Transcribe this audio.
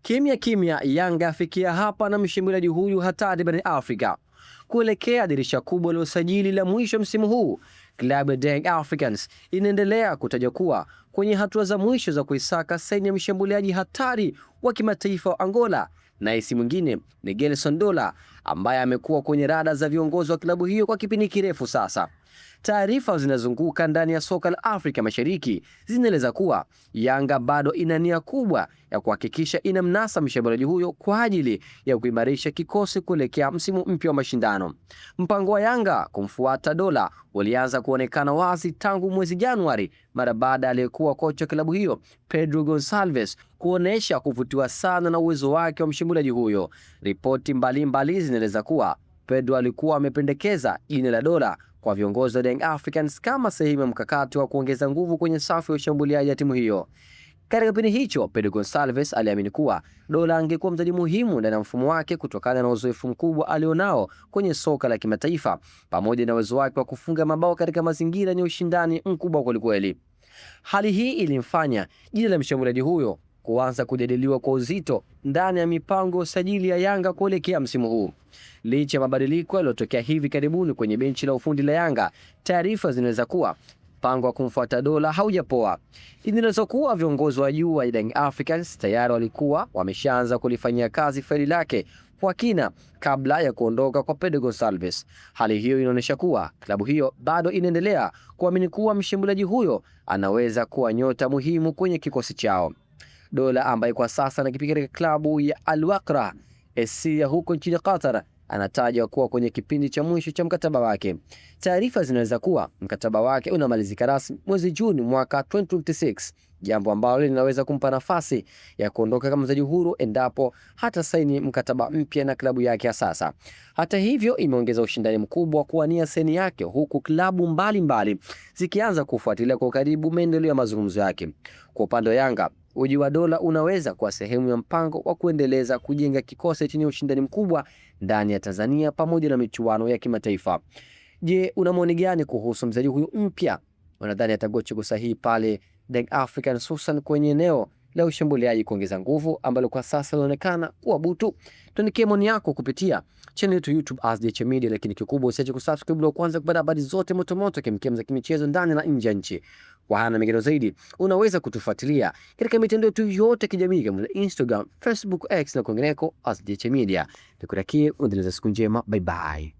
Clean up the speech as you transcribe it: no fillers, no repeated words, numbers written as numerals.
Kimya kimya, Yanga afikia hapa na mshambuliaji huyu hatari barani Afrika. Kuelekea dirisha kubwa la usajili la mwisho msimu huu, klabu ya Young Africans inaendelea kutaja kuwa kwenye hatua za mwisho za kuisaka saini ya mshambuliaji hatari wa kimataifa wa Angola, na si mwingine ni Gelson Dola ambaye amekuwa kwenye rada za viongozi wa klabu hiyo kwa kipindi kirefu sasa. Taarifa zinazunguka ndani ya soka la Afrika Mashariki zinaeleza kuwa Yanga bado ina nia kubwa ya kuhakikisha inamnasa mshambuliaji huyo kwa ajili ya kuimarisha kikosi kuelekea msimu mpya wa mashindano. Mpango wa Yanga kumfuata Dola ulianza kuonekana wazi tangu mwezi Januari mara baada aliyekuwa kocha wa klabu hiyo Pedro Gonçalves kuonesha kuvutiwa sana na uwezo wake wa mshambuliaji huyo. Ripoti mbalimbali zinaeleza kuwa Pedro alikuwa amependekeza jina la Dola kwa viongozi wa Young Africans kama sehemu ya mkakati wa kuongeza nguvu kwenye safu ya ushambuliaji ya timu hiyo. Katika kipindi hicho, Pedro Gonçalves aliamini kuwa Dola angekuwa mchezaji muhimu ndani ya mfumo wake kutokana na uzoefu mkubwa alionao kwenye soka la kimataifa pamoja na uwezo wake wa kufunga mabao katika mazingira yenye ushindani mkubwa kwelikweli. Hali hii ilimfanya jina la mshambuliaji huyo kuanza kujadiliwa kwa uzito ndani ya mipango usajili ya Yanga kuelekea msimu huu. Licha ya mabadiliko yaliyotokea hivi karibuni kwenye benchi la ufundi la Yanga, taarifa zinaweza kuwa mpango wa kumfuata Dola haujapoa. Inaweza kuwa viongozi wa juu wa Young Africans tayari walikuwa wameshaanza kulifanyia kazi faili lake kwa kina kabla ya kuondoka kwa Pedro Gonçalves. Hali hiyo inaonyesha kuwa klabu hiyo bado inaendelea kuamini kuwa mshambuliaji huyo anaweza kuwa nyota muhimu kwenye kikosi chao. Dola ambaye kwa sasa anakipiga katika klabu ya Al Wakrah SC ya huko nchini Qatar anatajwa kuwa kwenye kipindi cha mwisho cha mkataba wake. Taarifa zinaweza kuwa mkataba wake unamalizika rasmi mwezi Juni mwaka 2026, jambo ambalo linaweza kumpa nafasi ya kuondoka kama mchezaji huru endapo hata saini mkataba mpya na klabu yake ya sasa. Hata hivyo, imeongeza ushindani mkubwa kuwania saini yake, huku klabu mbalimbali zikianza kufuatilia kwa karibu maendeleo ya mazungumzo yake. Kwa upande wa Yanga, uji wa Dola unaweza kuwa sehemu ya mpango wa kuendeleza kujenga kikosi chenye ushindani mkubwa ndani ya Tanzania pamoja na michuano ya kimataifa. Je, una maoni gani kuhusu mchezaji huyu mpya? Unadhani atakuwa chaguo sahihi pale Young Africans hususan kwenye eneo la ushambuliaji kuongeza nguvu ambalo kwa sasa linaonekana kuwa butu? Tuandikie maoni yako kupitia channel yetu YouTube @DH Media, lakini kikubwa usiache kusubscribe ili kwanza kupata habari zote moto kemkem za kimichezo ndani na nje ya nchi. Kwa hana mengine zaidi, unaweza kutufuatilia katika mitandao yetu yote kijamii kama Instagram, Facebook, X na kwingineko @DH Media. Nikutakie uendelee siku njema. Bye bye.